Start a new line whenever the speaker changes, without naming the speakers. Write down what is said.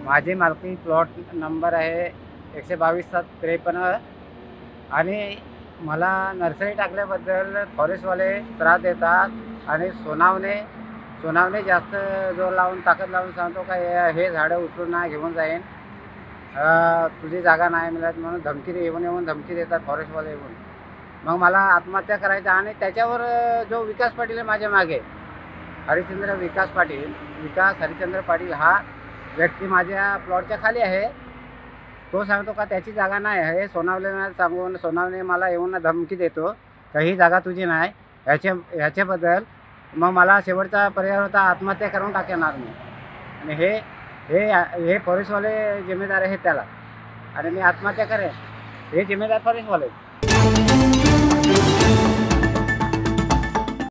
माझी मालकी plot number आहे 122/753 आणि मला नर्सरी टाकल्याबद्दल फॉरेस्टवाले त्रास देतात आणि सुनावणे जास्त जोर लावून ताकद लावून सांगतो का हे झाडं उचलून ना घेऊन जाईन, तुझी जागा नाही मिळत म्हणून धमकी येऊन धमकी देतात फॉरेस्टवाले येऊन. मग मला आत्महत्या करायचं आणि त्याच्यावर जो विकास पाटील आहे माझ्या मागे, विकास हरिश्चंद्र पाटील हा व्यक्ती माझ्या प्लॉटच्या खाली आहे. तो सांगतो का त्याची जागा नाही आहे. सोनावणेला सांगून सोनावणे मला येऊन धमकी देतो का ही जागा तुझी नाही. ह्याच्याबद्दल मग मला शेवटचा पर्याय होता आत्महत्या करून टाकणार मी. आणि हे हे हे फॉरेस्टवाले जिम्मेदार आहे त्याला आणि मी आत्महत्या करेन, हे जिम्मेदार फॉरेस्टवाले.